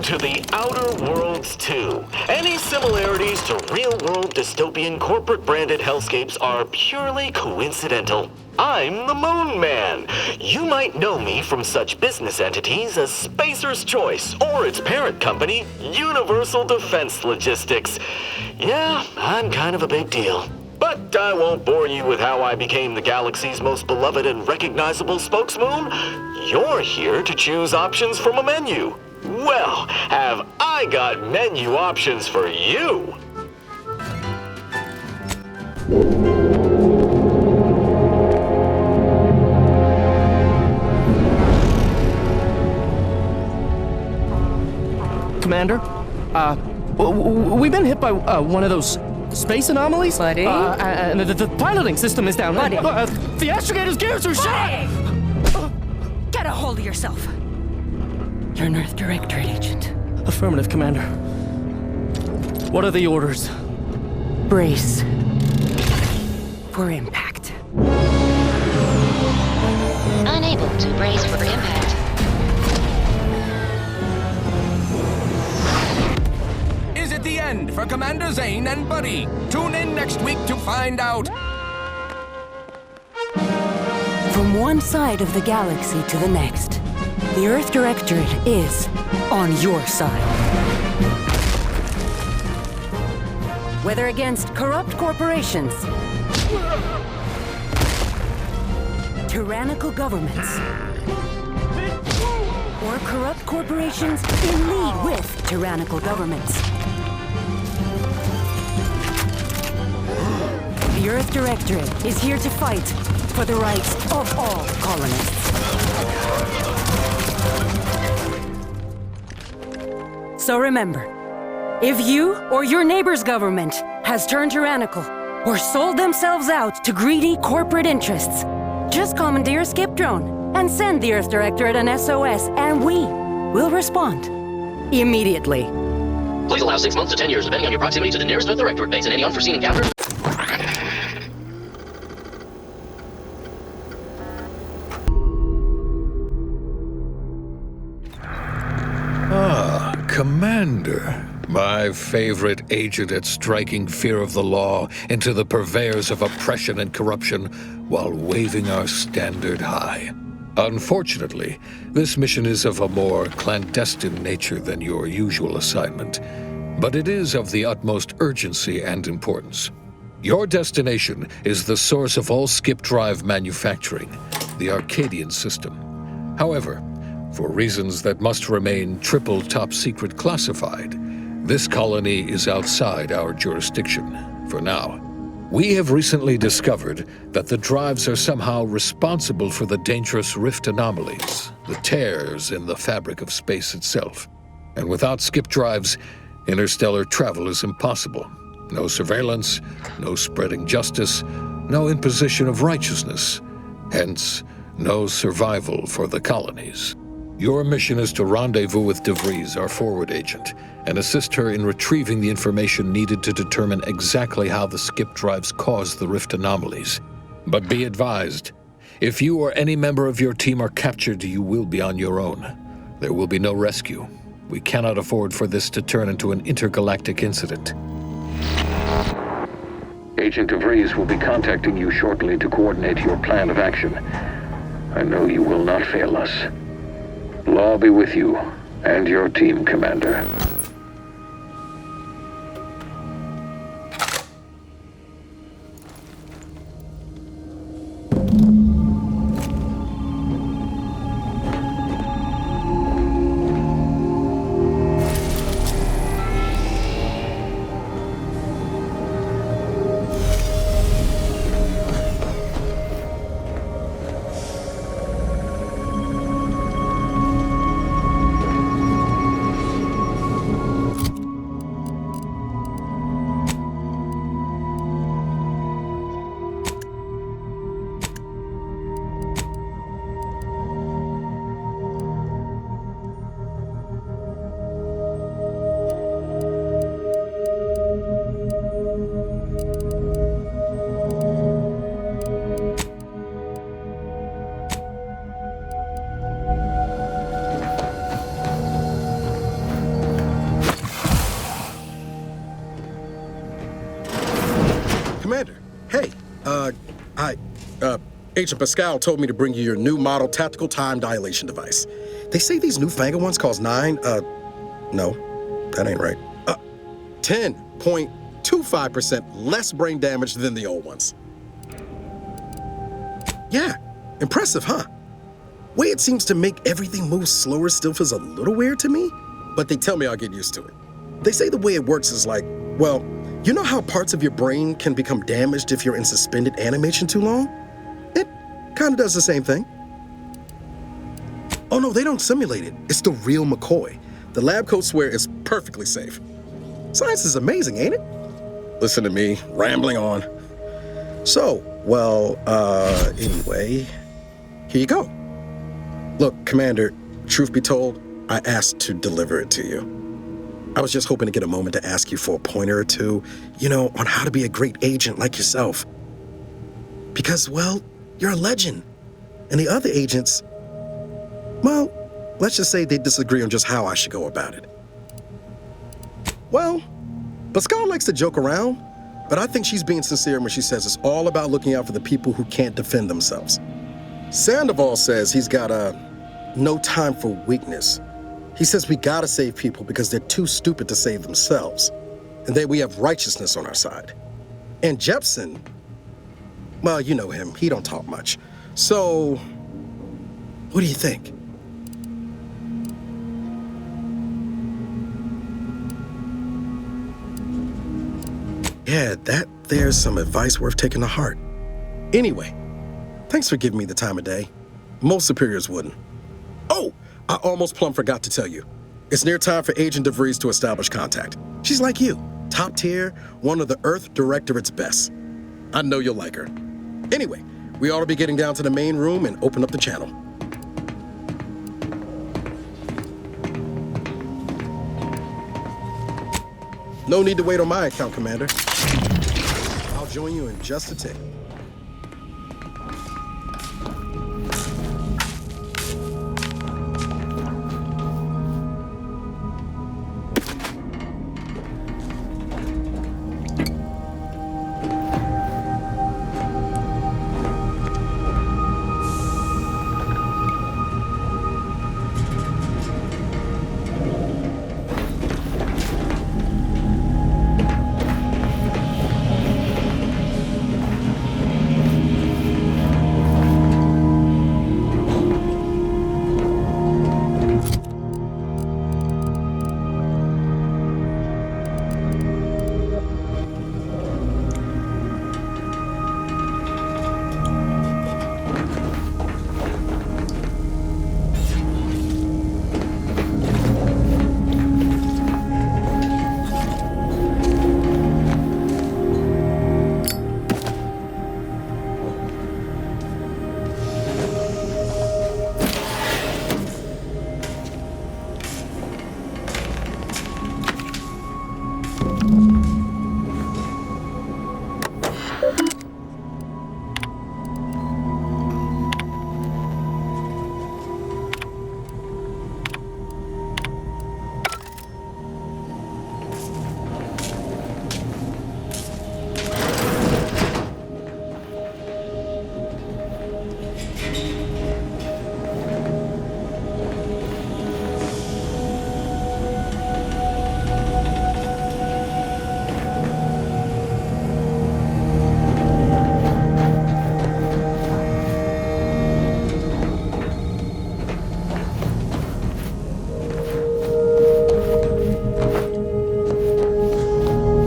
to the Outer Worlds 2. Any similarities to real-world dystopian corporate-branded hellscapes are purely coincidental. I'm the Moon Man. You might know me from such business entities as Spacer's Choice or its parent company, Universal Defense Logistics. Yeah, I'm kind of a big deal. But I won't bore you with how I became the galaxy's most beloved and recognizable spokesmoon. You're here to choose options from a menu. Well, have I got menu options for you? Commander, we've been hit by one of those space anomalies. Buddy? And the piloting system is down. Buddy? The astrogator's gears are shot! Get a hold of yourself. You're an Earth Directorate agent. Affirmative, Commander. What are the orders? Brace for impact. Unable to brace for impact. Is it the end for Commander Zane and Buddy? Tune in next week to find out. From one side of the galaxy to the next, the Earth Directorate is on your side. Whether against corrupt corporations, tyrannical governments, or corrupt corporations in league with tyrannical governments, the Earth Directorate is here to fight for the rights of all colonists. So remember, if you or your neighbor's government has turned tyrannical or sold themselves out to greedy corporate interests, just commandeer a skip drone and send the Earth Directorate an SOS, and we will respond immediately. Please allow 6 months to 10 years, depending on your proximity to the nearest Earth Directorate base and any unforeseen encounters. Commander, my favorite agent at striking fear of the law into the purveyors of oppression and corruption while waving our standard high. Unfortunately, this mission is of a more clandestine nature than your usual assignment, but it is of the utmost urgency and importance. Your destination is the source of all skip drive manufacturing, the Arcadian system. However, for reasons that must remain triple top secret classified, this colony is outside our jurisdiction for now. We have recently discovered that the drives are somehow responsible for the dangerous rift anomalies, the tears in the fabric of space itself. And without skip drives, interstellar travel is impossible. No surveillance, no spreading justice, no imposition of righteousness. Hence, no survival for the colonies. Your mission is to rendezvous with DeVries, our forward agent, and assist her in retrieving the information needed to determine exactly how the skip drives caused the rift anomalies. But be advised, if you or any member of your team are captured, you will be on your own. There will be no rescue. We cannot afford for this to turn into an intergalactic incident. Agent DeVries will be contacting you shortly to coordinate your plan of action. I know you will not fail us. Law be with you and your team, Commander. Agent Pascal told me to bring you your new model tactical time dilation device. They say these newfangled ones cause no, that ain't right. 10.25% less brain damage than the old ones. Yeah, impressive, huh? Way it seems to make everything move slower still feels a little weird to me, but they tell me I'll get used to it. They say the way it works is like, well, you know how parts of your brain can become damaged if you're in suspended animation too long? It kind of does the same thing. Oh no, they don't simulate it. It's the real McCoy. The lab coats swear it's perfectly safe. Science is amazing, ain't it? Listen to me, rambling on. So, well, anyway, here you go. Look, Commander, truth be told, I asked to deliver it to you. I was just hoping to get a moment to ask you for a pointer or two, on how to be a great agent like yourself. Because, well, you're a legend. And the other agents, well, let's just say they disagree on just how I should go about it. Well, Pascal likes to joke around, but I think she's being sincere when she says it's all about looking out for the people who can't defend themselves. Sandoval says he's got no time for weakness. He says we gotta save people because they're too stupid to save themselves, and that we have righteousness on our side. And Jepson, well, you know him, he don't talk much. So, what do you think? Yeah, there's some advice worth taking to heart. Anyway, thanks for giving me the time of day. Most superiors wouldn't. Oh, I almost plumb forgot to tell you. It's near time for Agent DeVries to establish contact. She's like you, top tier, one of the Earth Directorate's best. I know you'll like her. Anyway, we ought to be getting down to the main room and open up the channel. No need to wait on my account, Commander. I'll join you in just a tick.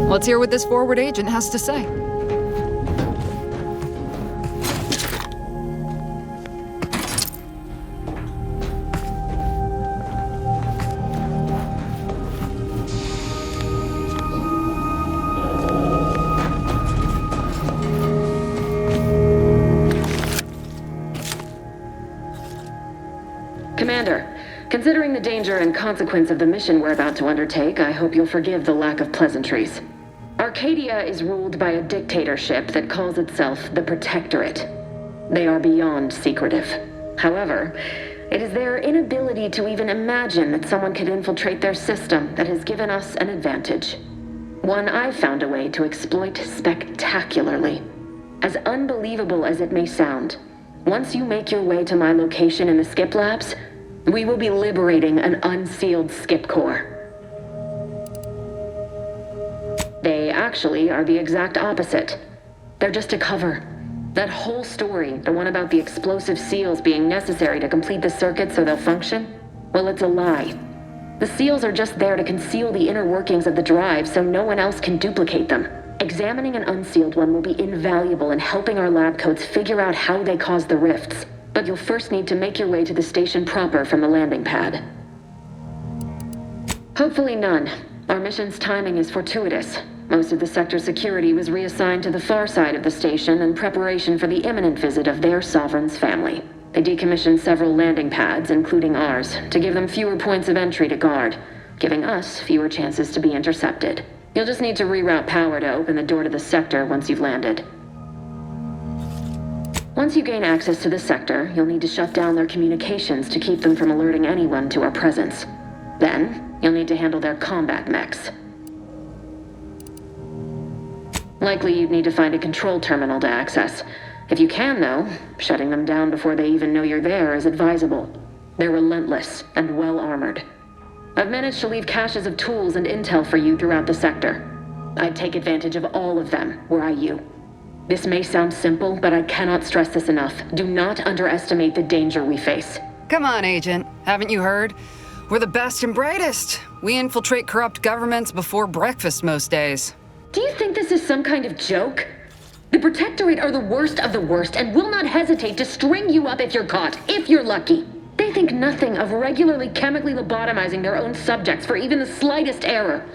Let's hear what this forward agent has to say. Commander, considering the danger and consequence of the mission we're about to undertake, I hope you'll forgive the lack of pleasantries. Arcadia is ruled by a dictatorship that calls itself the Protectorate. They are beyond secretive. However, it is their inability to even imagine that someone could infiltrate their system that has given us an advantage. One I've found a way to exploit spectacularly. As unbelievable as it may sound, Once you make your way to my location in the skip labs, we will be liberating an unsealed skip core. They actually are the exact opposite. They're just a cover. That whole story, the one about the explosive seals being necessary to complete the circuit so they'll function, well, it's a lie. The seals are just there to conceal the inner workings of the drive so no one else can duplicate them. Examining an unsealed one will be invaluable in helping our lab coats figure out how they cause the rifts. But you'll first need to make your way to the station proper from the landing pad. Hopefully none. Our mission's timing is fortuitous. Most of the sector security was reassigned to the far side of the station in preparation for the imminent visit of their sovereign's family. They decommissioned several landing pads, including ours, to give them fewer points of entry to guard, giving us fewer chances to be intercepted. You'll just need to reroute power to open the door to the sector once you've landed. Once you gain access to the sector, you'll need to shut down their communications to keep them from alerting anyone to our presence. Then, you'll need to handle their combat mechs. Likely you'd need to find a control terminal to access. If you can, though, shutting them down before they even know you're there is advisable. They're relentless and well-armored. I've managed to leave caches of tools and intel for you throughout the sector. I'd take advantage of all of them, were I you. This may sound simple, but I cannot stress this enough. Do not underestimate the danger we face. Come on, Agent. Haven't you heard? We're the best and brightest. We infiltrate corrupt governments before breakfast most days. Do you think this is some kind of joke? The Protectorate are the worst of the worst and will not hesitate to string you up if you're caught, if you're lucky. They think nothing of regularly chemically lobotomizing their own subjects for even the slightest error.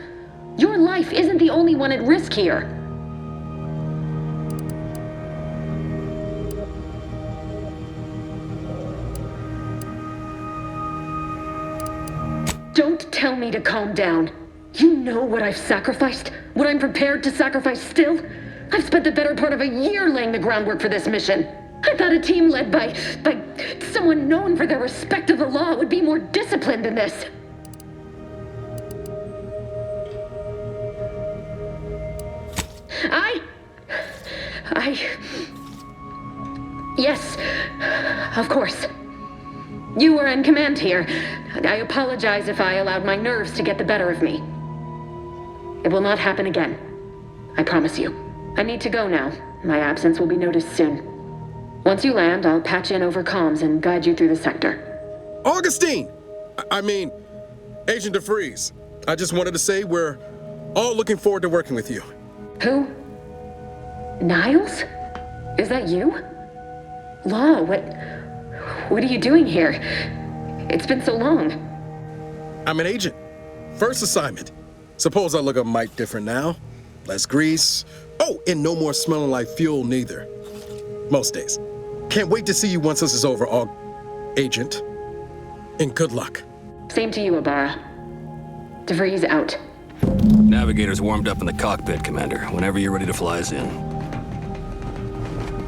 Your life isn't the only one at risk here. Don't tell me to calm down. You know what I've sacrificed? What I'm prepared to sacrifice still? I've spent the better part of a year laying the groundwork for this mission. I thought a team led by someone known for their respect of the law would be more disciplined than this. Yes, of course. You were in command here. I apologize if I allowed my nerves to get the better of me. It will not happen again. I promise you. I need to go now. My absence will be noticed soon. Once you land, I'll patch in over comms and guide you through the sector. Augustine! Agent DeFreeze. I just wanted to say we're all looking forward to working with you. Who? Niles? Is that you? Law, what are you doing here? It's been so long. I'm an agent. First assignment. Suppose I look a mite different now. Less grease. Oh, and no more smelling like fuel neither. Most days. Can't wait to see you once this is over, Agent. And good luck. Same to you, Ibarra. DeVries out. Navigator's warmed up in the cockpit, Commander. Whenever you're ready to fly us in.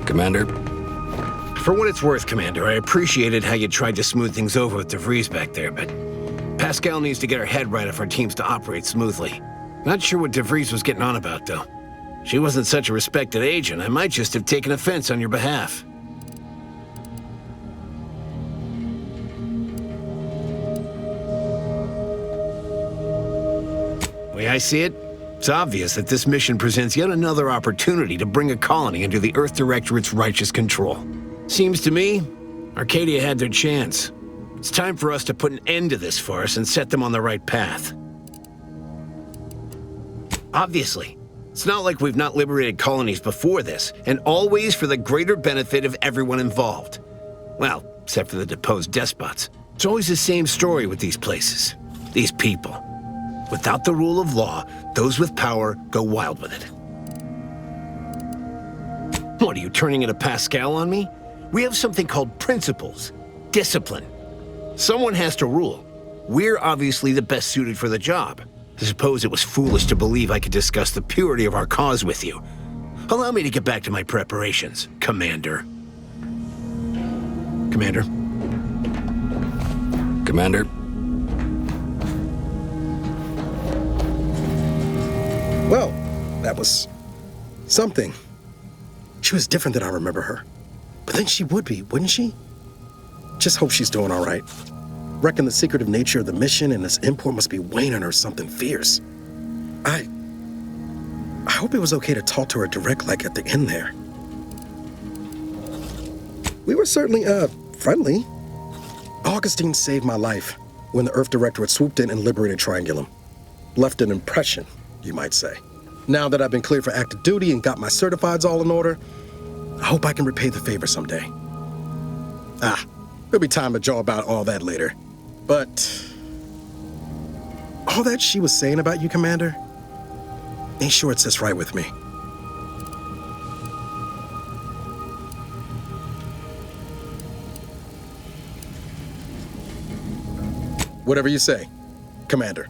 Commander? For what it's worth, Commander, I appreciated how you tried to smooth things over with DeVries back there, but Pascal needs to get her head right if our team's to operate smoothly. Not sure what DeVries was getting on about, though. She wasn't such a respected agent. I might just have taken offense on your behalf. The way I see it, it's obvious that this mission presents yet another opportunity to bring a colony under the Earth Directorate's righteous control. Seems to me, Arcadia had their chance. It's time for us to put an end to this farce and set them on the right path. Obviously, it's not like we've not liberated colonies before this, and always for the greater benefit of everyone involved. Well, except for the deposed despots. It's always the same story with these places, these people. Without the rule of law, those with power go wild with it. What, are you turning into Pascal on me? We have something called principles, discipline. Someone has to rule. We're obviously the best suited for the job. I suppose it was foolish to believe I could discuss the purity of our cause with you. Allow me to get back to my preparations, Commander. Commander? Commander? Well, that was something. She was different than I remember her. But then she would be, wouldn't she? Just hope she's doing all right. Reckon the secretive nature of the mission and this import must be weighing on her something fierce. I hope it was okay to talk to her direct like at the end there. We were certainly, friendly. Augustine saved my life when the Earth Directorate swooped in and liberated Triangulum. Left an impression, you might say. Now that I've been cleared for active duty and got my certifieds all in order, I hope I can repay the favor someday. There'll be time to jaw about all that later. But all that she was saying about you, Commander, ain't sure it sits right with me. Whatever you say, Commander.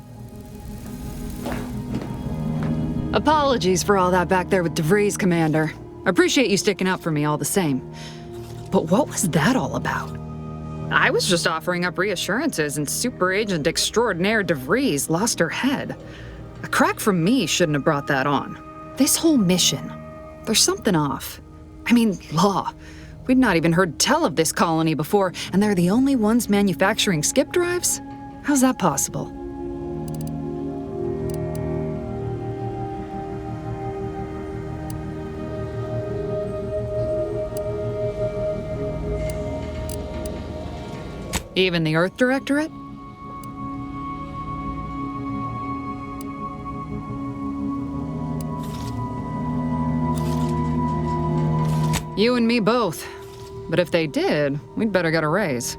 Apologies for all that back there with DeVries, Commander. I appreciate you sticking up for me all the same. But what was that all about? I was just offering up reassurances and Super Agent Extraordinaire DeVries lost her head. A crack from me shouldn't have brought that on. This whole mission, there's something off. I mean, law. We'd not even heard tell of this colony before, and they're the only ones manufacturing skip drives? How's that possible? Even the Earth Directorate? You and me both. But if they did, we'd better get a raise.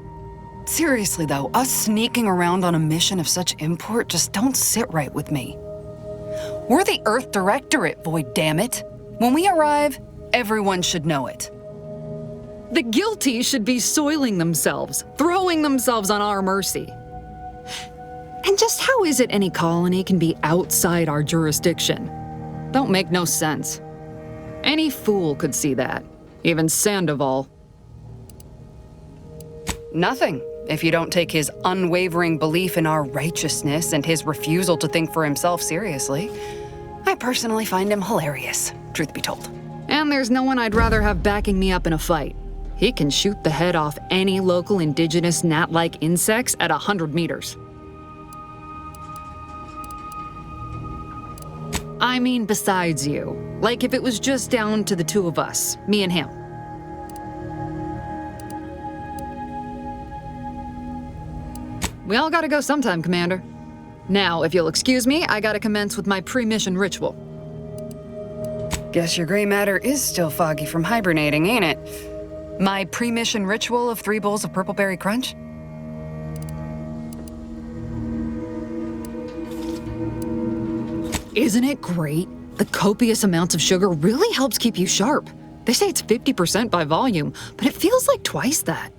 Seriously though, us sneaking around on a mission of such import just don't sit right with me. We're the Earth Directorate, Void, damn it. When we arrive, everyone should know it. The guilty should be soiling themselves, throwing themselves on our mercy. And just how is it any colony can be outside our jurisdiction? Don't make no sense. Any fool could see that, even Sandoval. Nothing, if you don't take his unwavering belief in our righteousness and his refusal to think for himself seriously. I personally find him hilarious, truth be told. And there's no one I'd rather have backing me up in a fight. He can shoot the head off any local indigenous gnat-like insects at 100 meters. I mean besides you. Like if it was just down to the two of us, me and him. We all gotta go sometime, Commander. Now, if you'll excuse me, I gotta commence with my pre-mission ritual. Guess your gray matter is still foggy from hibernating, ain't it? My pre-mission ritual of 3 bowls of Purple Berry Crunch? Isn't it great? The copious amounts of sugar really helps keep you sharp. They say it's 50% by volume, but it feels like twice that.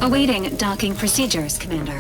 Awaiting docking procedures, Commander.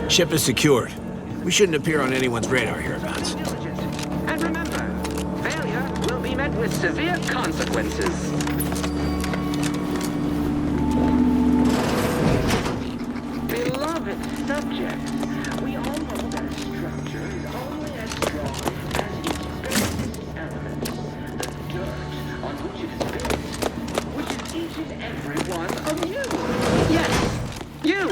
Ship is secured. We shouldn't appear on anyone's radar hereabouts. And remember, failure will be met with severe consequences. Subjects, we all know that a structure is only as strong as its basic elements, the dirt on which it is built, which is each and every one of you. Yes, you.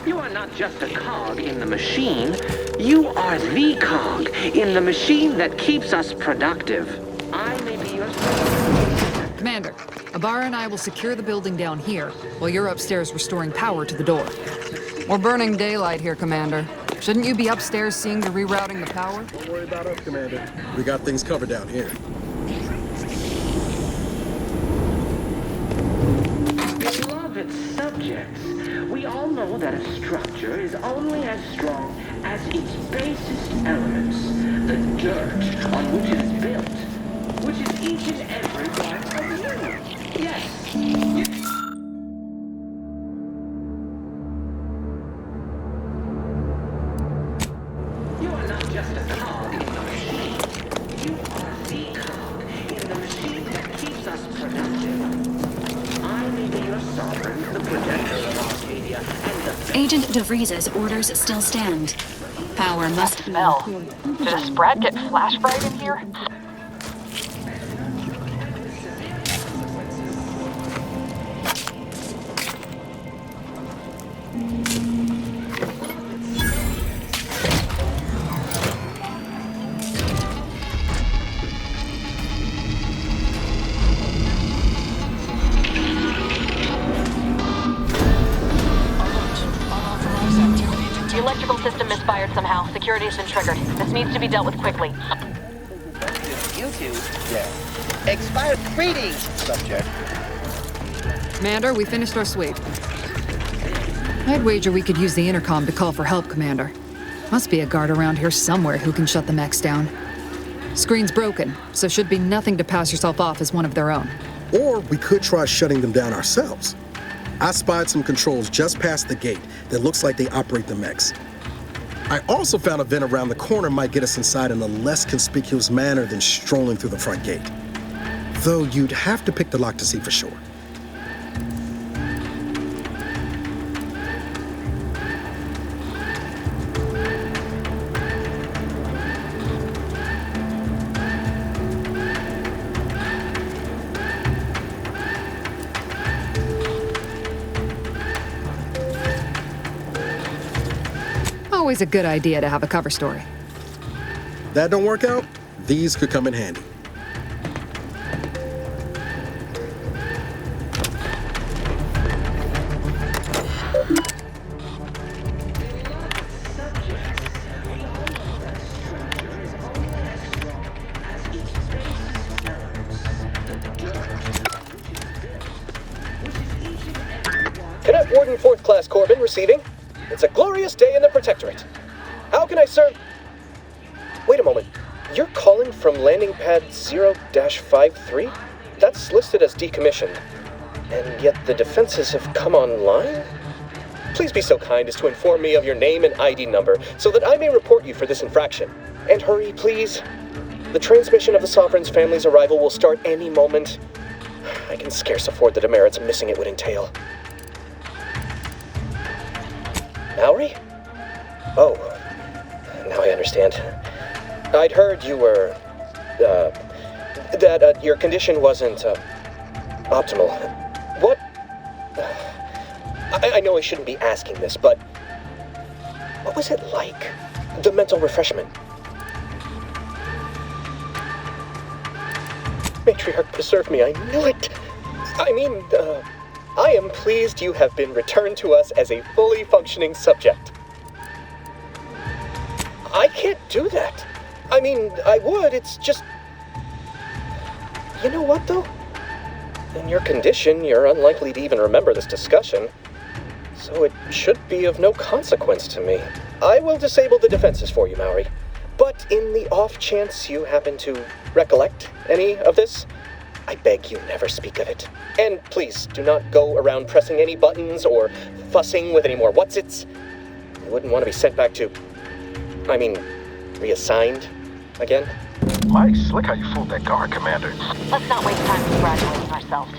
You are not just a cog in the machine. You are the cog in the machine that keeps us productive. I may be your... Commander, Ibarra and I will secure the building down here, while you're upstairs restoring power to the door. We're burning daylight here, Commander. Shouldn't you be upstairs seeing to rerouting the power? Don't worry about us, Commander. We got things covered down here. Beloved subjects, we all know that a structure is only as strong as its basest elements, the dirt on which it is built, which is each and every one of you. Yes. You are not just a cog in the machine. You are the cog in the machine that keeps us productive. I may be your sovereign, the protector of Arcadia, and the... Agent DeVries's orders still stand. Power must be... Did a Sprat get flash fried in here? The electrical system misfired somehow. Security has been triggered. This needs to be dealt with quickly. You two? Yeah. Expired greetings, subject. Commander, we finished our sweep. I'd wager we could use the intercom to call for help, Commander. Must be a guard around here somewhere who can shut the mechs down. Screen's broken, so should be nothing to pass yourself off as one of their own. Or we could try shutting them down ourselves. I spied some controls just past the gate that looks like they operate the mechs. I also found a vent around the corner might get us inside in a less conspicuous manner than strolling through the front gate. Though you'd have to pick the lock to see for sure. Always a good idea to have a cover story. That don't work out, these could come in handy. Cadet Warden 4th Class Corbin receiving. It's a glorious day in the Protectorate. How can I serve? Wait a moment. You're calling from landing pad 0-53? That's listed as decommissioned. And yet the defenses have come online? Please be so kind as to inform me of your name and ID number so that I may report you for this infraction. And hurry, please. The transmission of the Sovereign's family's arrival will start any moment. I can scarce afford the demerits missing it would entail. Mallory? Oh, now I understand. I'd heard you were, that your condition wasn't, optimal. What? I know I shouldn't be asking this, but what was it like? The mental refreshment? Matriarch preserve me, I knew it! I mean, I am pleased you have been returned to us as a fully functioning subject. I can't do that. I mean, I would, it's just... You know what, though? In your condition, you're unlikely to even remember this discussion. So it should be of no consequence to me. I will disable the defenses for you, Maori. But in the off chance you happen to recollect any of this, I beg you never speak of it. And please, do not go around pressing any buttons or fussing with any more whatsits. You wouldn't want to be sent back to... reassigned again. Mike, slick how you fooled that guard, Commander. Let's not waste time congratulating ourselves.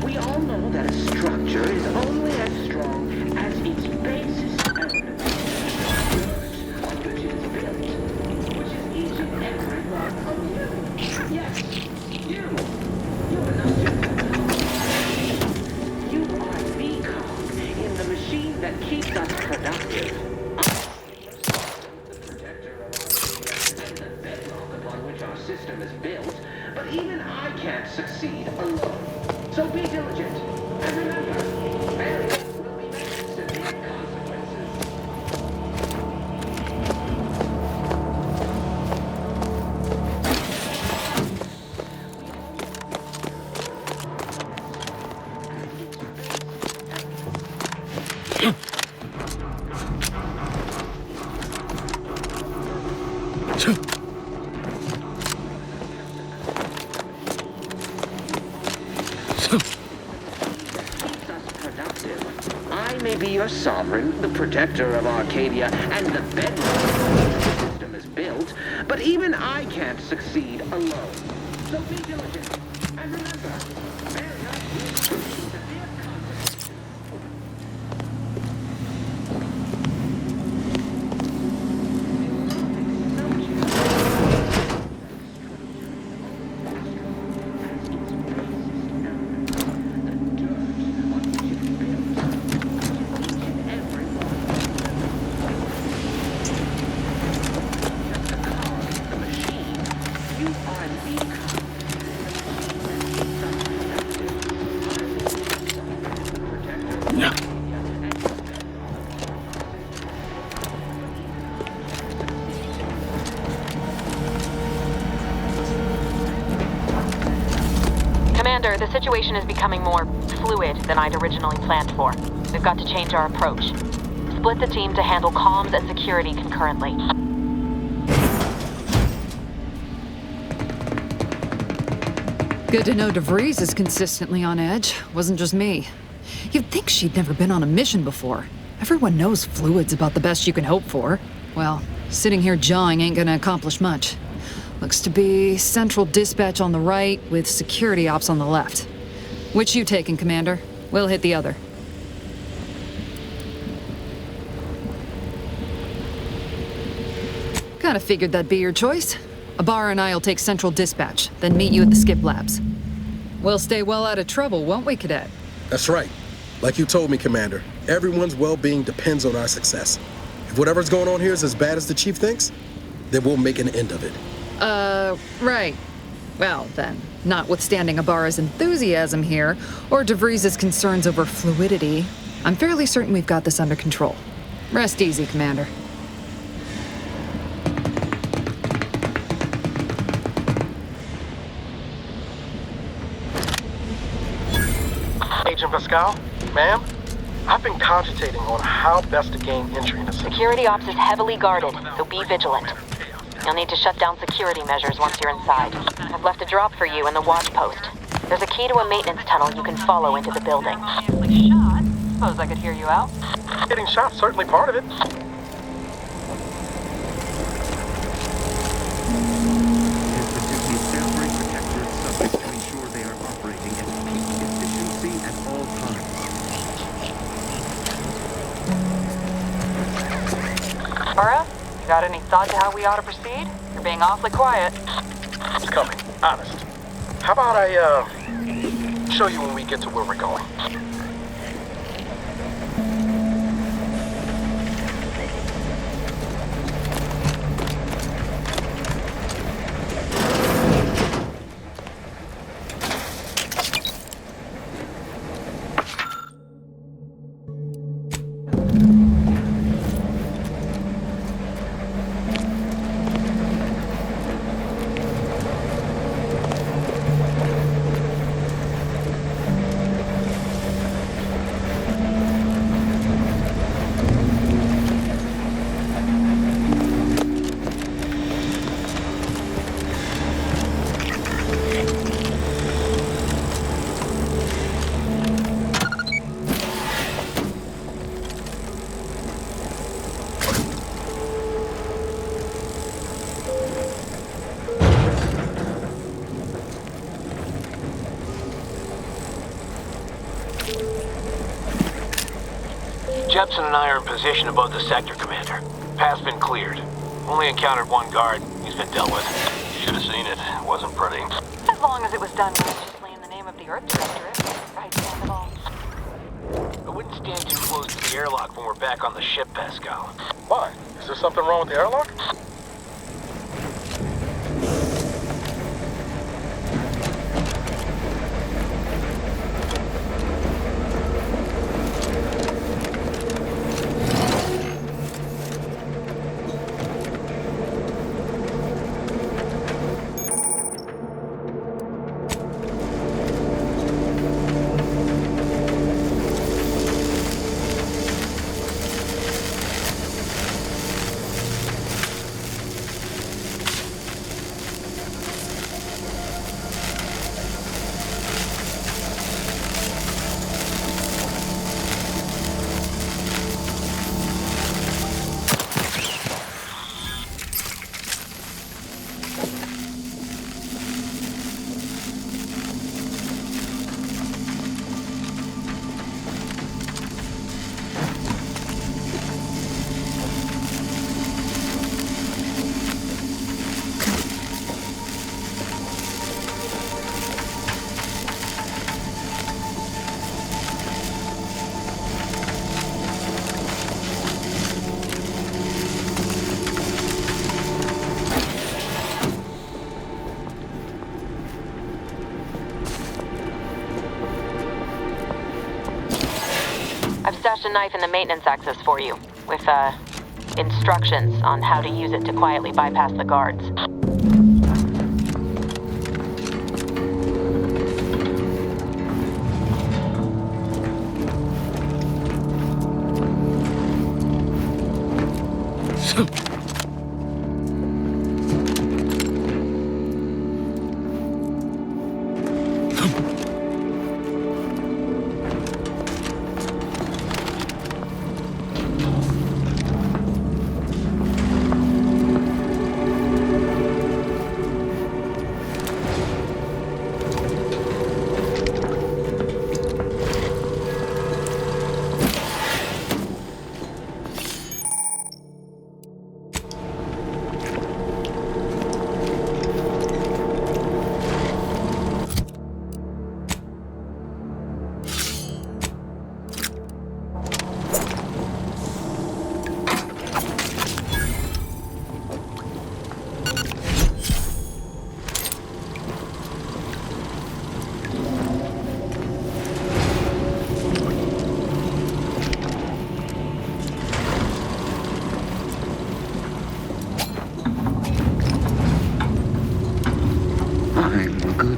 We all know that a structure is only as strong that keeps us productive. Upon which our system is built, but even I can't succeed alone. So be diligent, and remember, failure will be met with severe consequences. I may be your sovereign, the protector of Arcadia, and the bedrock the system is built, but even I can't succeed alone. So be diligent, and remember, failure will be severe consequences. Commander, the situation is becoming more fluid than I'd originally planned for. We've got to change our approach. Split the team to handle comms and security concurrently. Good to know DeVries is consistently on edge. Wasn't just me. You'd think she'd never been on a mission before. Everyone knows fluid's about the best you can hope for. Well, sitting here jawing ain't gonna accomplish much. Looks to be central dispatch on the right with security ops on the left. Which you taking, Commander? We'll hit the other. Kinda figured that'd be your choice. Abar and I'll take central dispatch, then meet you at the skip labs. We'll stay well out of trouble, won't we, Cadet? That's right. Like you told me, Commander, everyone's well-being depends on our success. If whatever's going on here is as bad as the Chief thinks, then we'll make an end of it. Right. Well, then, notwithstanding Abar's enthusiasm here, or DeVries' concerns over fluidity, I'm fairly certain we've got this under control. Rest easy, Commander. Agent Pascal, ma'am, I've been cogitating on how best to gain entry into Security ops is heavily guarded, so be vigilant. You'll need to shut down security measures once you're inside. I've left a drop for you in the watch post. There's a key to a maintenance tunnel you can follow into the building. Shot? Suppose I could hear you out. Getting shot, certainly part of it. Laura, you got any thought to how we ought to proceed? You're being awfully quiet. It's coming, honest. How about I, show you when we get to where we're going? Jepson and I are in position above the sector, Commander. Path's been cleared. Only encountered one guard. He's been dealt with. Should have seen it. It wasn't pretty. As long as it was done righteously in the name of the Earth Directorate, right, Sandoval? I wouldn't stand too close to the airlock when we're back on the ship, Pascal. Why? Is there something wrong with the airlock? I've stashed a knife in the maintenance access for you, with, instructions on how to use it to quietly bypass the guards.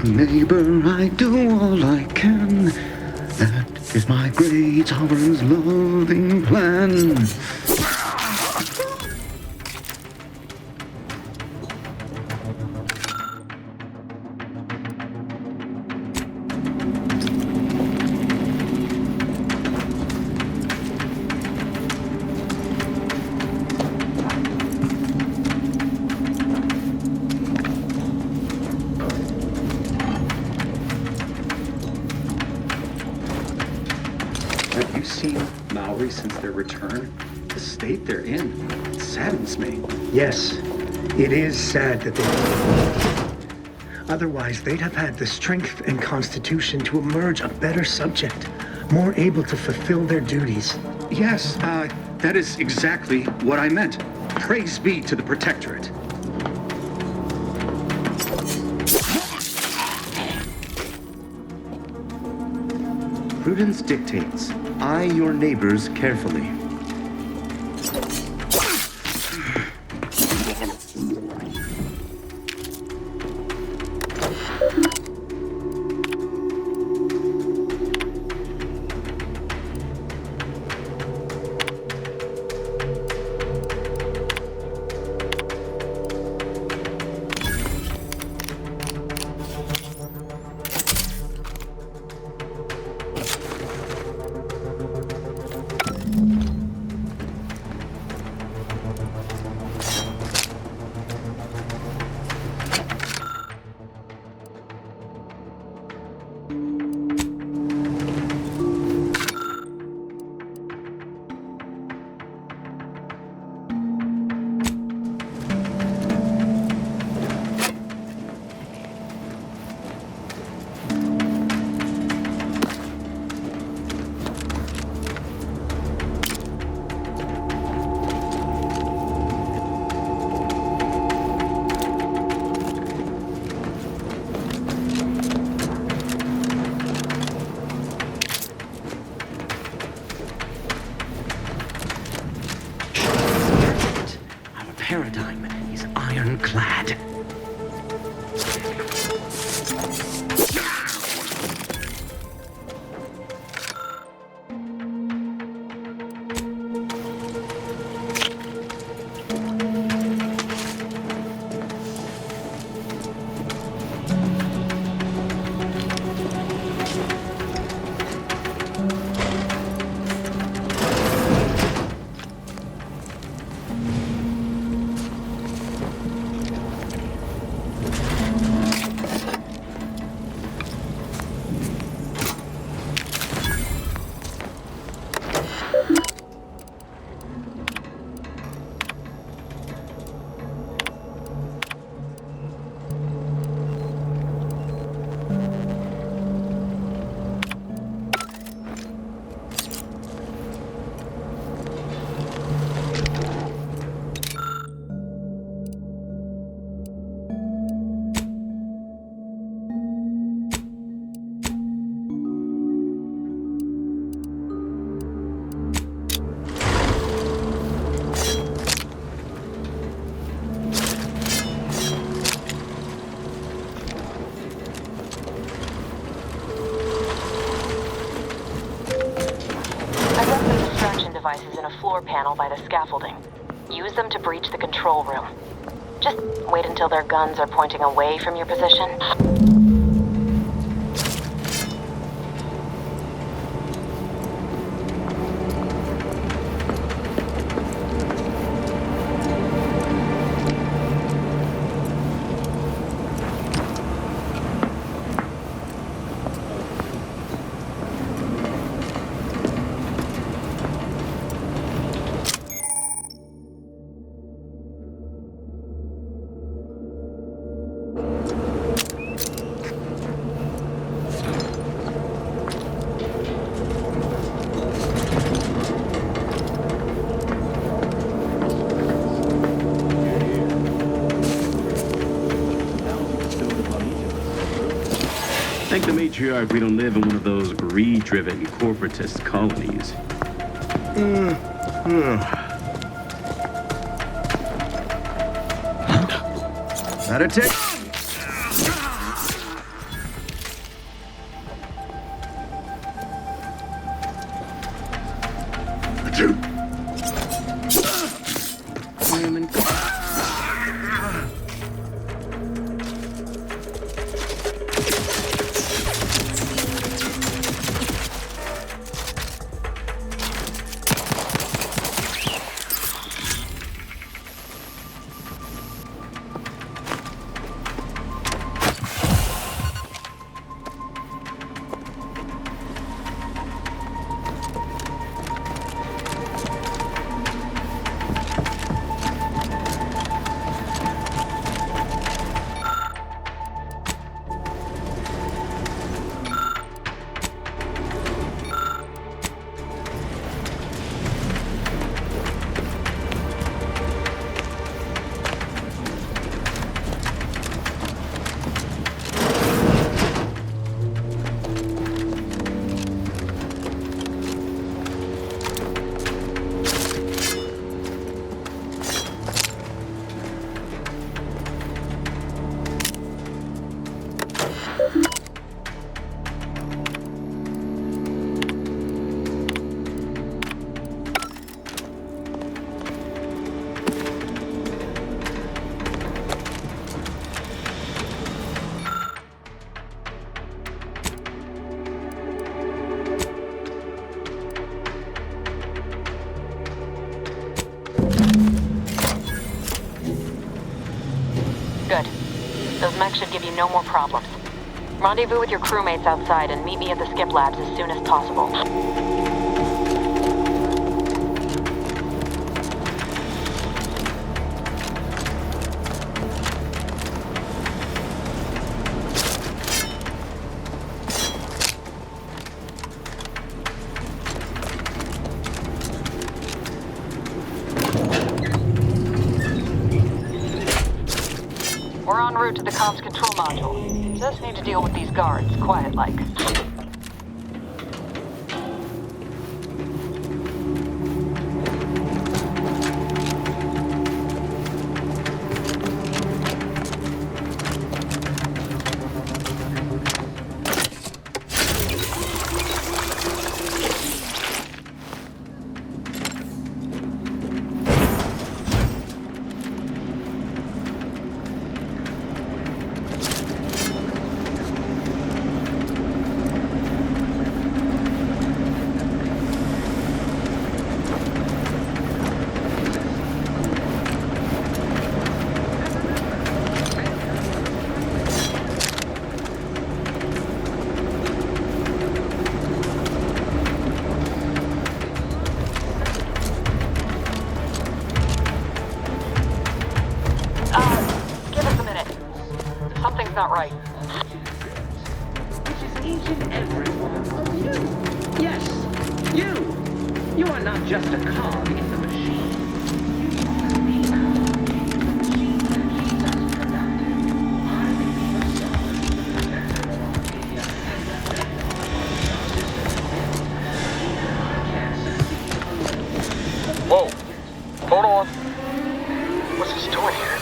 Neighbor, I do all I can. That is my great sovereign's loving plan. Have you seen Maori since their return? The state they're in, it saddens me. Yes, it is sad that they... Otherwise, they'd have had the strength and constitution to emerge a better subject, more able to fulfill their duties. Yes, that is exactly what I meant. Praise be to the Protectorate. Prudence dictates, eye your neighbors carefully. paradigm is ironclad. Devices in a floor panel by the scaffolding. Use them to breach the control room. Just wait until their guns are pointing away from your position. Thank the matriarch we don't live in one of those greed-driven corporatist colonies. Meditate. Good. Those mechs should give you no more problems. Rendezvous with your crewmates outside and meet me at the skip labs as soon as possible. We're en route to the comms control module. Just need to deal with these guards, quiet-like. Something's not right. Which is each and every one of you. Yes, you. You are not just a cog in the machine. You are the element. The machine that keeps us productive. I may be your son, the protector of Arcadia, and the bedrock upon which our system is built. Even I can't succeed alone. Whoa. Hold on. What's this doing here?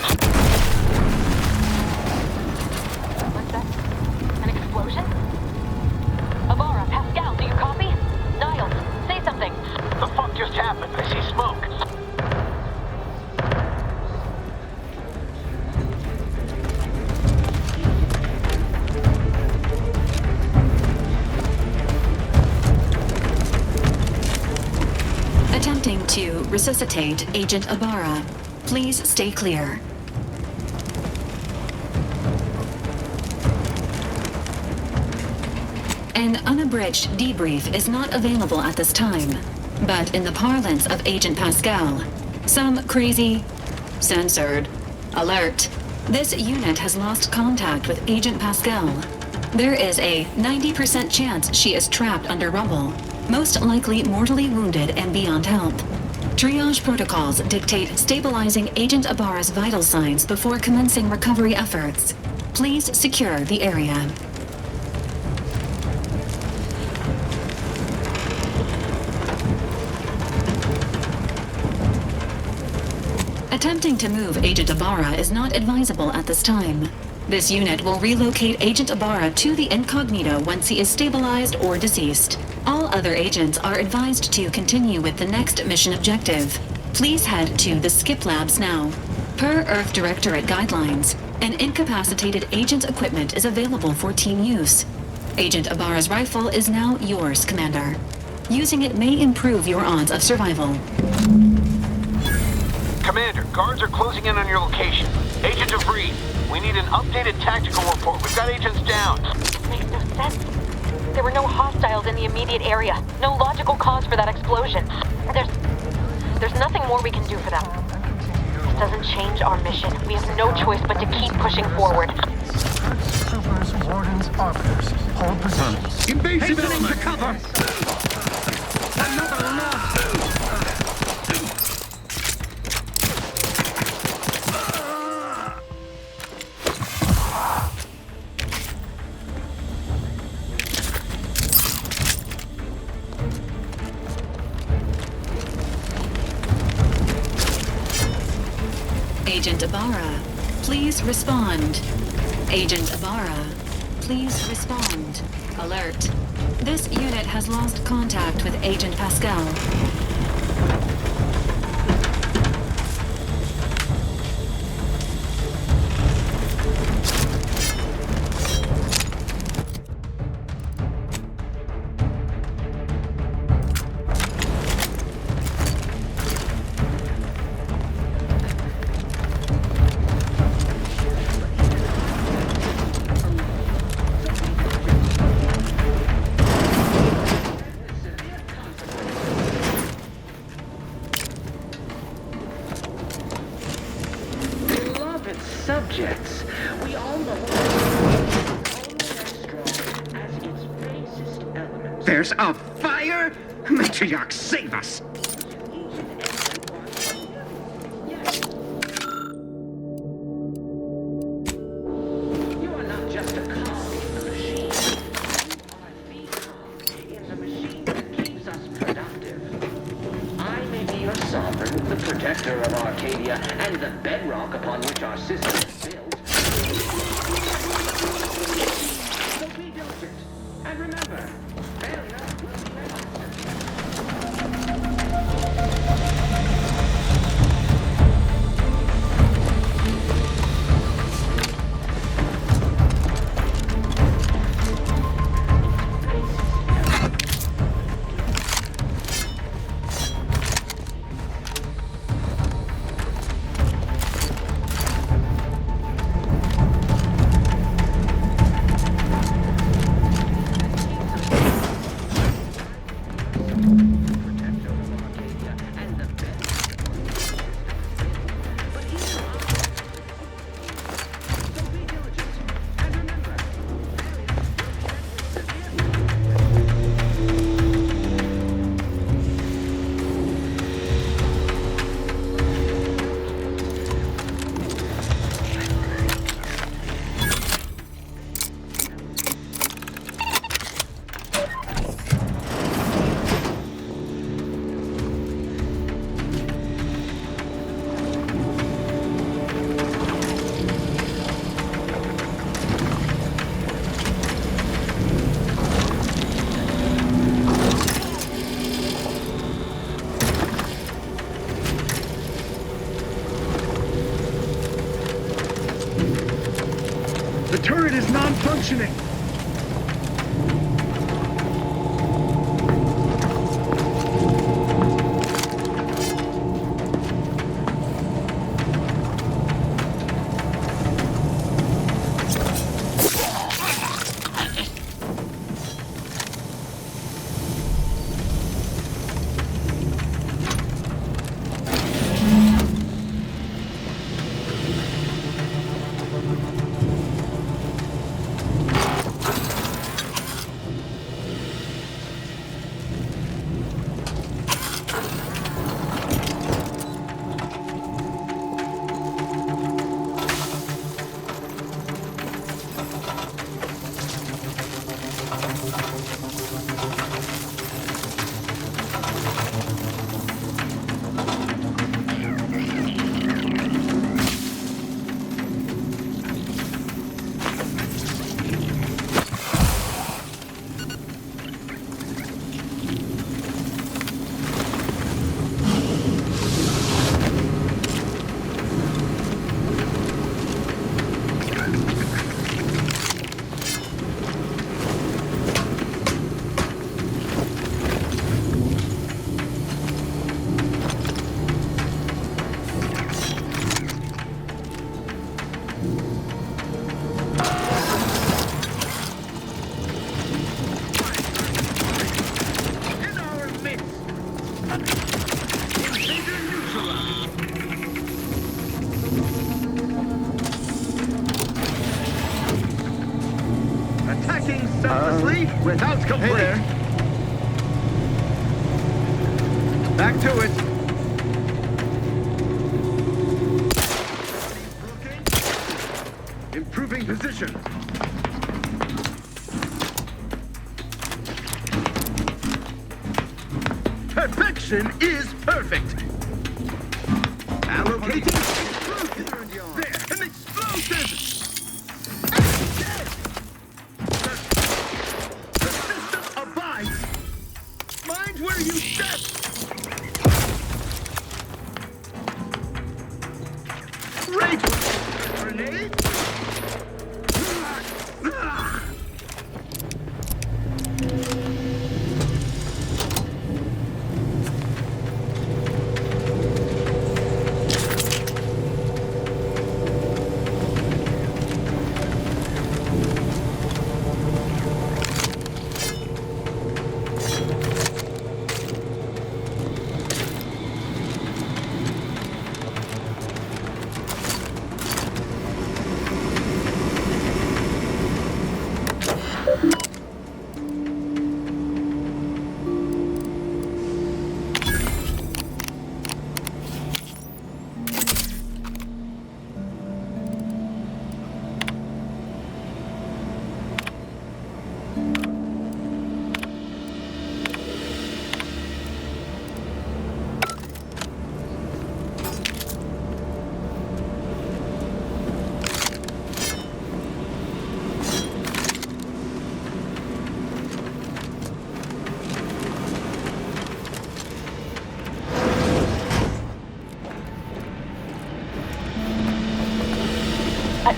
What's that? An explosion? Avara, Pascal, do you copy? Niles, say something. The fuck just happened? I see smoke. Attempting to resuscitate Agent Ibarra. Please stay clear. An unabridged debrief is not available at this time, but in the parlance of Agent Pascal, some crazy, censored, alert. This unit has lost contact with Agent Pascal. There is a 90% chance she is trapped under rubble, most likely mortally wounded and beyond help. Triage protocols dictate stabilizing Agent Ibarra's vital signs before commencing recovery efforts. Please secure the area. Attempting to move Agent Ibarra is not advisable at this time. This unit will relocate Agent Ibarra to the incognito once he is stabilized or deceased. All other agents are advised to continue with the next mission objective. Please head to the Skip Labs now. Per Earth Directorate guidelines, an incapacitated agent's equipment is available for team use. Agent Ibarra's rifle is now yours, Commander. Using it may improve your odds of survival. Commander, guards are closing in on your location. Agent DeVries, we need an updated tactical report. We've got agents down. This makes no sense. There were no hostiles in the immediate area. No logical cause for that explosion. There's nothing more we can do for them. This doesn't change our mission. We have no choice but to keep pushing forward. Troopers, wardens, arbiters. Hold positions. Invasive element! Cover! Another loss! Agent Ibarra, please respond. Agent Ibarra, please respond. Alert. This unit has lost contact with Agent Pascal. Subjects, we all know that only as strong as its basest elements. There's a fire? Matriarch, save us! You are not just a cog in the machine. You are the cog in the machine that keeps us productive. I may be your sovereign, the protector of Arcadia, and the bedrock upon which our system is built. So be diligent, and remember, failure will be an option. turret is non-functioning. Attacking selflessly without complaint. Back to it. Improving position. Perfection is perfect. Allocating explosive. There, an explosive. The system abides. Mind where you step. Rage grenade.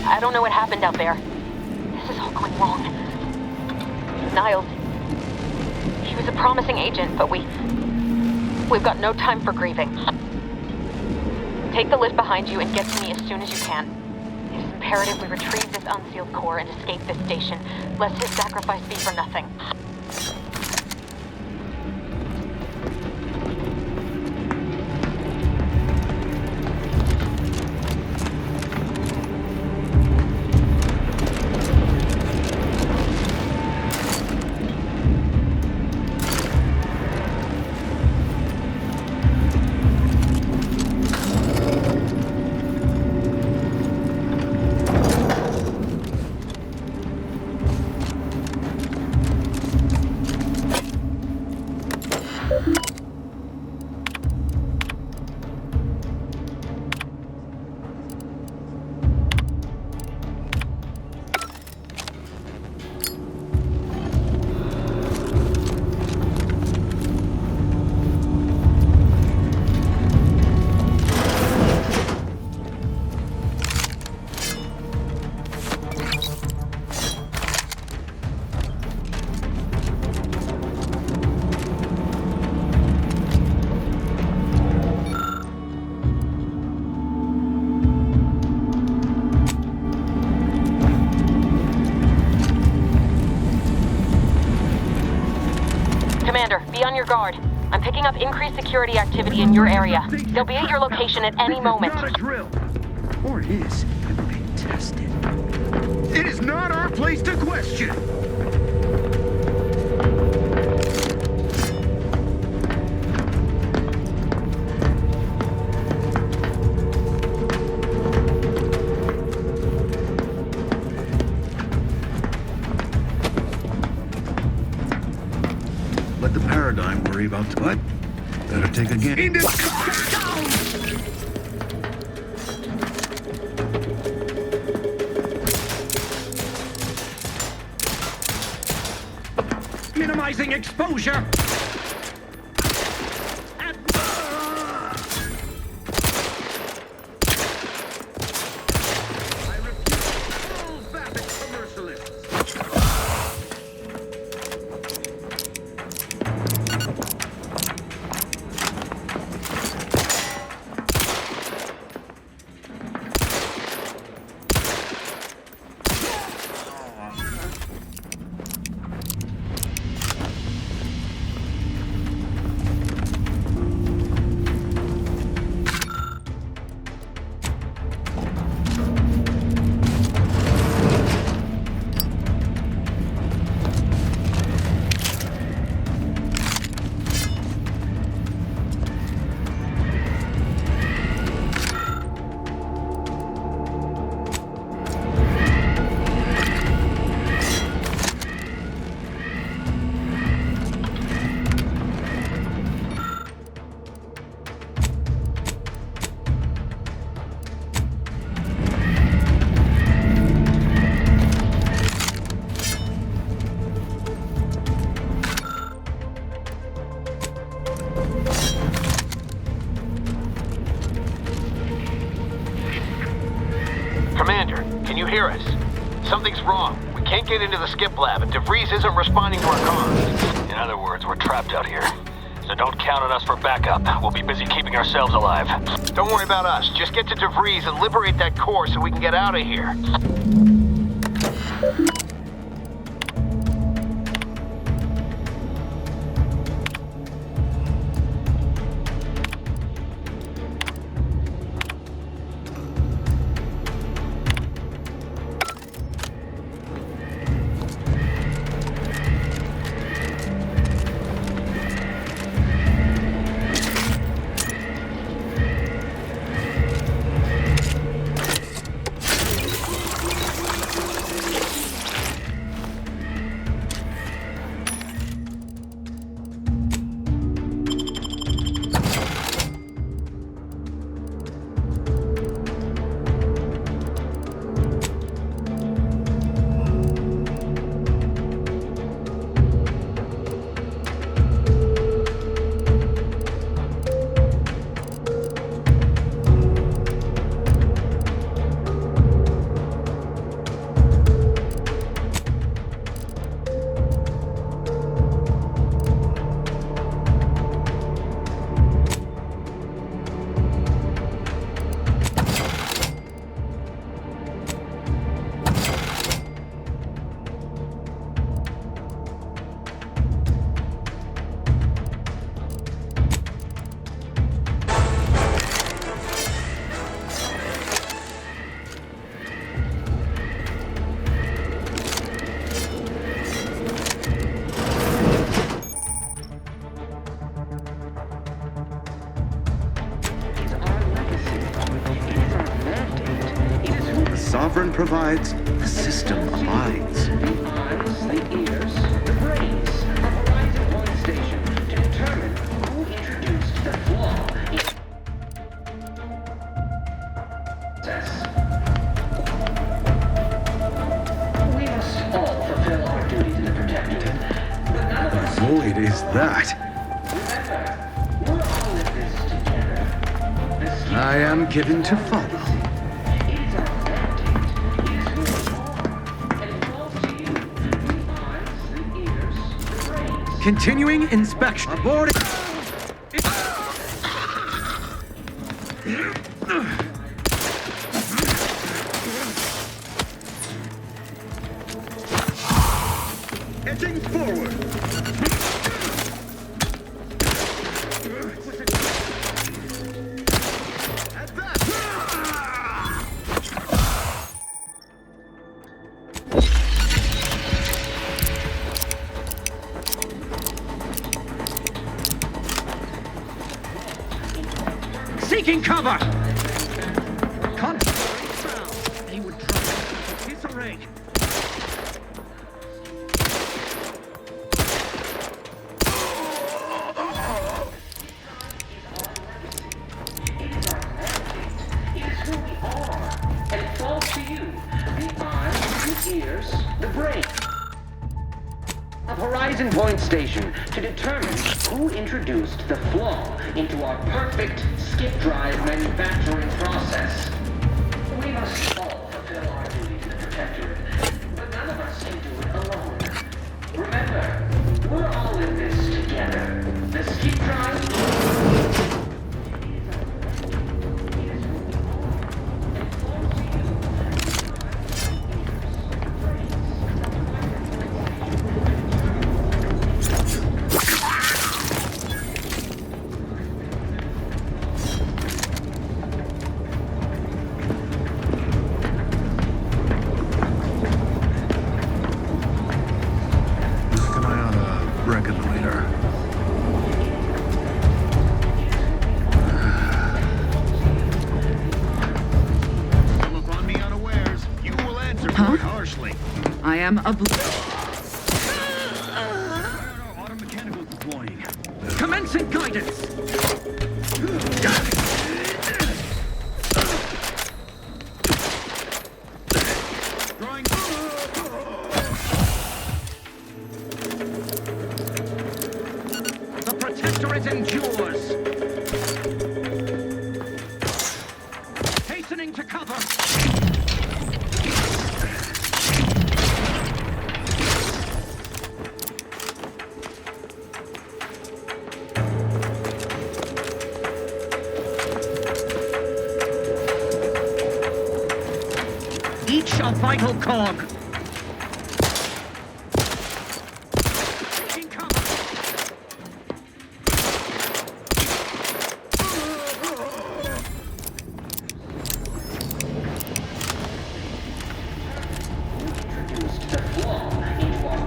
I don't know what happened out there. This is all going wrong. Niles. He was a promising agent, but we've got no time for grieving. Take the lift behind you and get to me as soon as you can. It is imperative we retrieve this unsealed core and escape this station, lest his sacrifice be for nothing. on your guard. I'm picking up increased security activity in your area. They'll be at your location at any moment. Not a drill. Or is ever being tested. It is not our place to question. Let the paradigm worry about what? Better take a game. Minimizing exposure. Commander, can you hear us? Something's wrong. We can't get into the skip lab, and DeVries isn't responding to our comms. In other words, we're trapped out here. So don't count on us for backup. We'll be busy keeping ourselves alive. Don't worry about us. Just get to DeVries and liberate that core so we can get out of here. Sovereign provides, the system abides. What void is that? I am given to follow. Continuing inspection. Aboard. Edging forward. Taking cover! Concentrate sound. They would try to disarray. And it falls to you. The eyes, the ears, the brain. Of Horizon Point Station to determine who introduced the flaw into our perfect skip drive manufacturing process. We must all fulfill our duty to the Protectorate, but none of us can do it alone. Remember, we're all in this together. The skip drive. I am auto-mechanical deploying. Commencing guidance! Drawing. The Protectorate endures! Hastening to cover! A vital cog. Taking cover. Introduced the flaw into our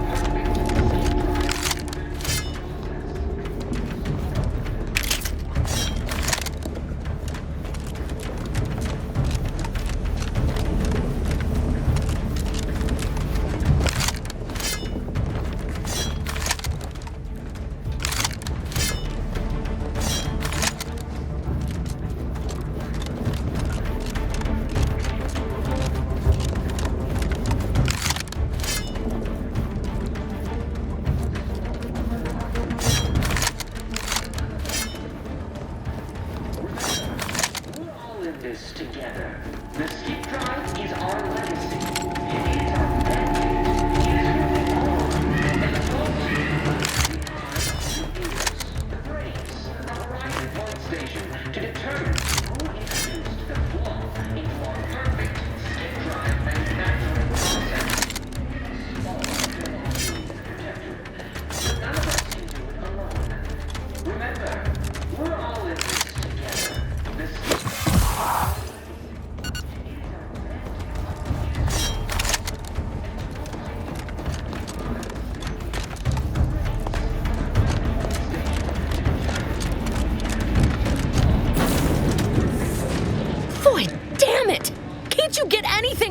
this together. The skip drive is our legacy. It is our mandate. It is who we are. And the focus, the brains of Horizon Point Station to determine who introduced the flaw into our perfect skip drive manufacturing process. All belong to the Protectorate, but none of us can do it alone. Remember, we're all in this together. The skip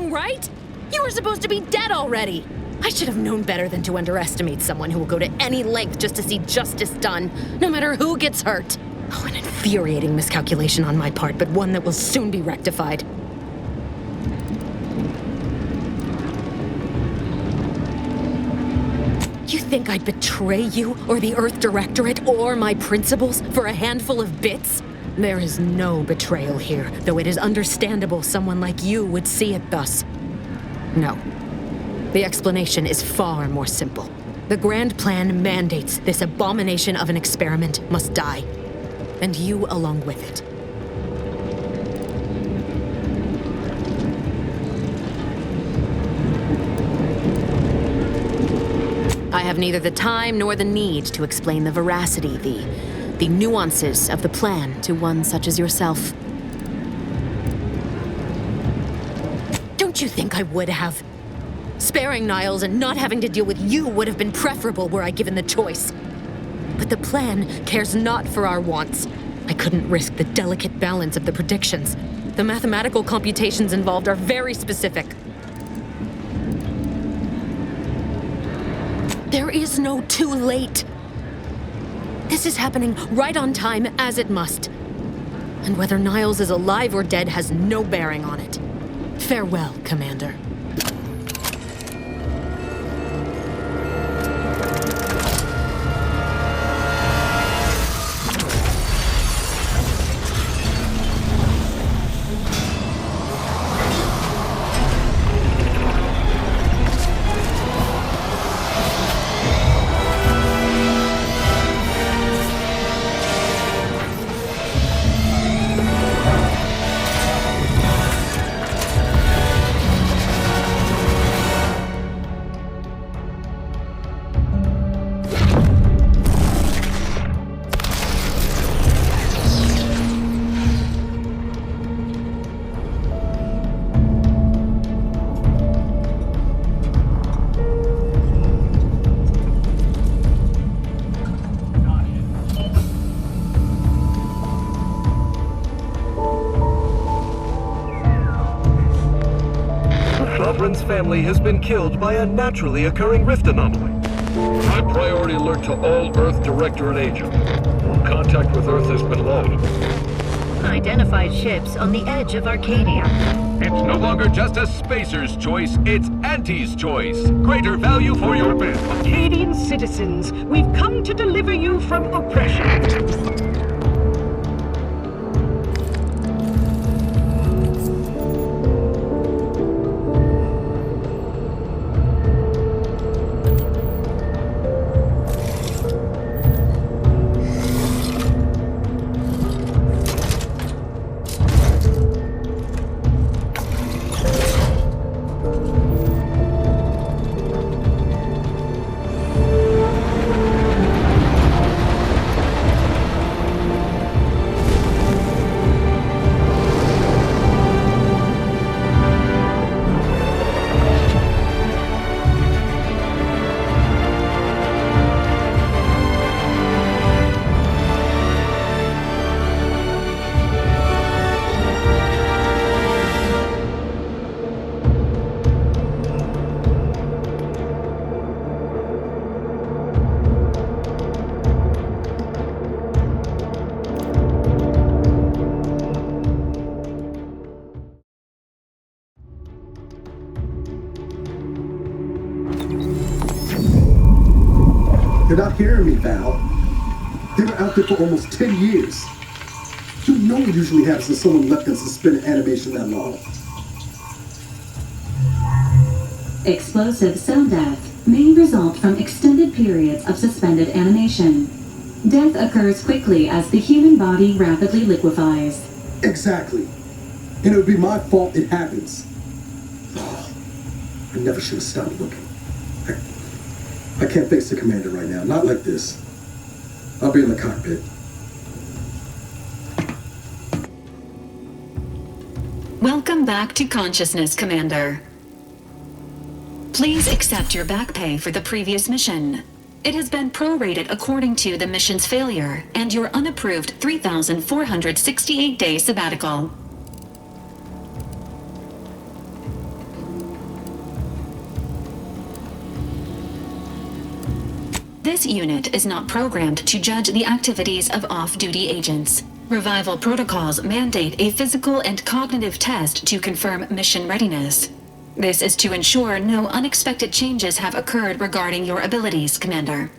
right? You were supposed to be dead already. I should have known better than to underestimate someone who will go to any length just to see justice done, no matter who gets hurt. Oh, an infuriating miscalculation on my part, but one that will soon be rectified. You think I'd betray you, or the Earth Directorate, or my principals for a handful of bits? There is no betrayal here, though it is understandable someone like you would see it thus. No. The explanation is far more simple. The grand plan mandates this abomination of an experiment must die, and you along with it. I have neither the time nor the need to explain the veracity, the nuances of the plan to one such as yourself. Don't you think I would have? Sparing Niles and not having to deal with you would have been preferable were I given the choice. But the plan cares not for our wants. I could couldn't risk the delicate balance of the predictions. The mathematical computations involved are very specific. There is no too late. This is happening right on time, as it must. And whether Niles is alive or dead has no bearing on it. Farewell, Commander. Lovren's family has been killed by a naturally occurring rift anomaly. High priority alert to all Earth Directorate agents. Contact with Earth has been lost. Identified ships on the edge of Arcadia. It's no longer just a spacer's choice, it's Auntie's choice. Greater value for your bid. Arcadian citizens, we've come to deliver you from oppression. You're not hearing me, Val. They were out there for almost 10 years. You know what usually happens when someone left in suspended animation that long. Explosive cell death may result from extended periods of suspended animation. Death occurs quickly as the human body rapidly liquefies. Exactly. And it would be my fault it happens. Oh, I never should have stopped looking. I can't face the commander right now. Not like this. I'll be in the cockpit. Welcome back to consciousness, Commander. Please accept your back pay for the previous mission. It has been prorated according to the mission's failure and your unapproved 3,468-day sabbatical. This unit is not programmed to judge the activities of off-duty agents. Revival protocols mandate a physical and cognitive test to confirm mission readiness. This is to ensure no unexpected changes have occurred regarding your abilities, Commander.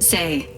Say,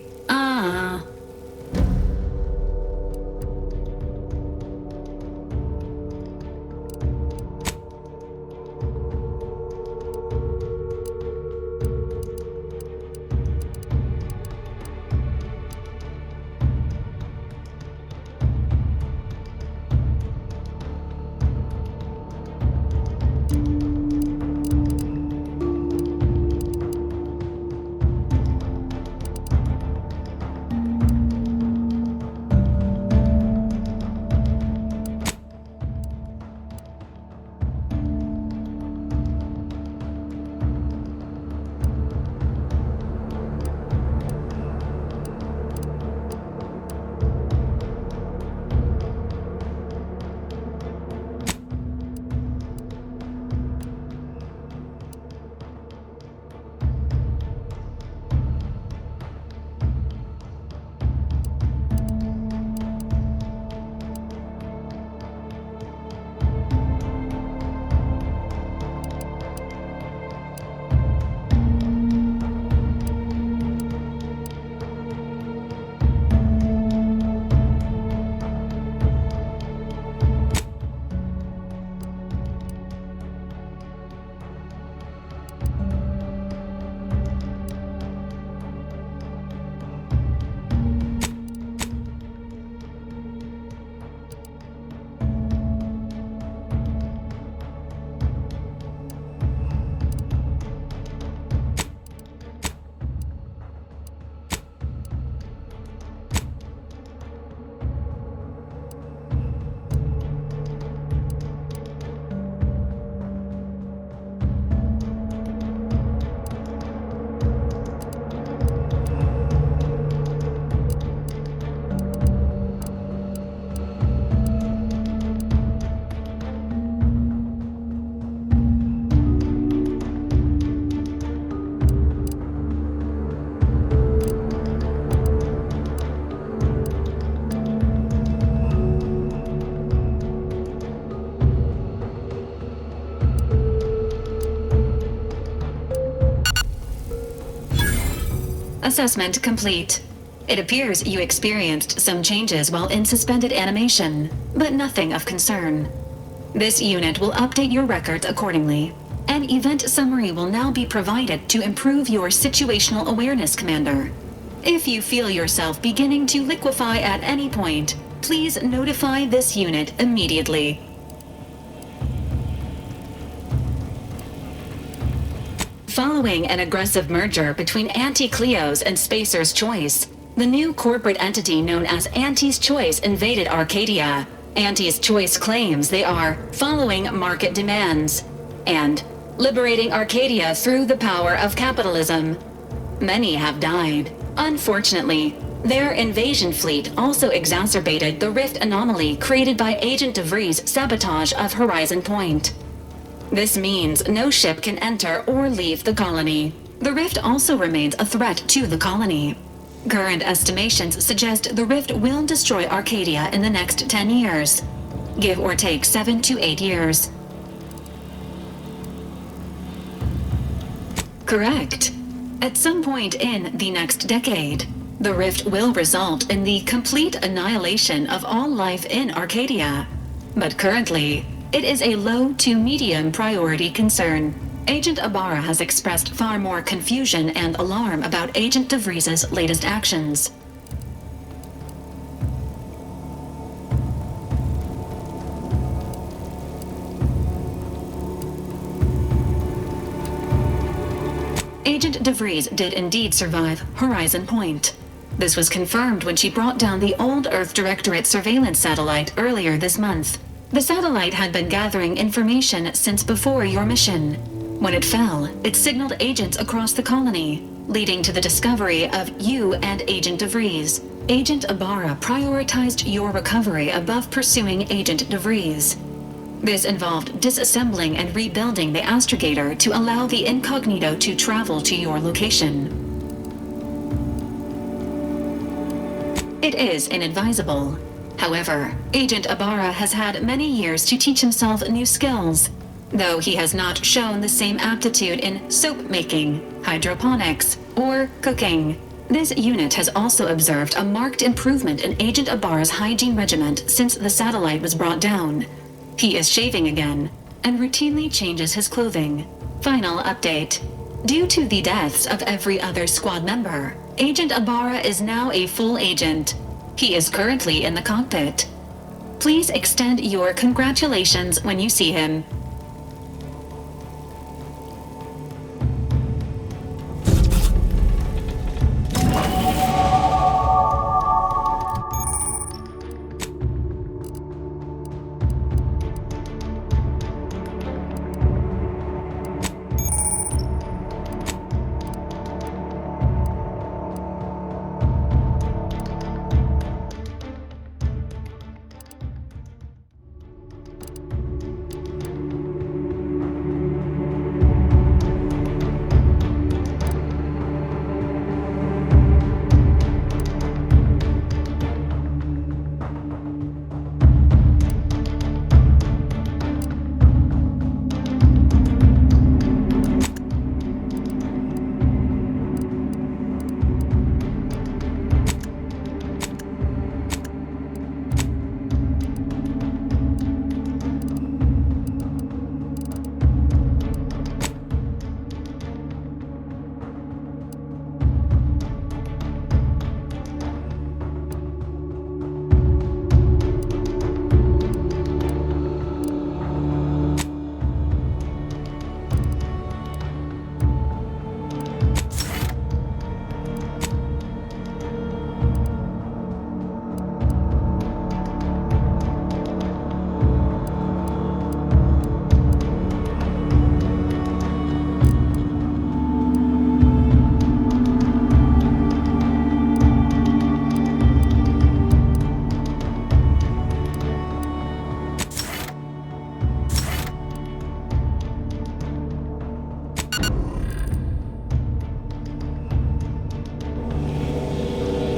Assessment complete. It appears you experienced some changes while in suspended animation, but nothing of concern. This unit will update your records accordingly. An event summary will now be provided to improve your situational awareness, Commander. If you feel yourself beginning to liquefy at any point, please notify this unit immediately. Following an aggressive merger between Anti-Cleo's and Spacer's Choice, the new corporate entity known as Anti's Choice invaded Arcadia. Anti's Choice claims they are following market demands and liberating Arcadia through the power of capitalism. Many have died. Unfortunately, their invasion fleet also exacerbated the rift anomaly created by Agent DeVries' sabotage of Horizon Point. This means no ship can enter or leave the colony. The rift also remains a threat to the colony. Current estimations suggest the rift will destroy Arcadia in the next 10 years. Give or take 7 to 8 years. Correct. At some point in the next decade, the rift will result in the complete annihilation of all life in Arcadia. But currently, it is a low to medium priority concern. Agent Ibarra has expressed far more confusion and alarm about Agent DeVries' latest actions. Agent DeVries did indeed survive Horizon Point. This was confirmed when she brought down the old Earth Directorate surveillance satellite earlier this month. The satellite had been gathering information since before your mission. When it fell, it signaled agents across the colony, leading to the discovery of you and Agent DeVries. Agent Ibarra prioritized your recovery above pursuing Agent DeVries. This involved disassembling and rebuilding the astrogator to allow the incognito to travel to your location. It is inadvisable. However, Agent Ibarra has had many years to teach himself new skills, though he has not shown the same aptitude in soap making, hydroponics, or cooking. This unit has also observed a marked improvement in Agent Ibarra's hygiene regimen since the satellite was brought down. He is shaving again, and routinely changes his clothing. Final update. Due to the deaths of every other squad member, Agent Ibarra is now a full agent. He is currently in the cockpit. Please extend your congratulations when you see him.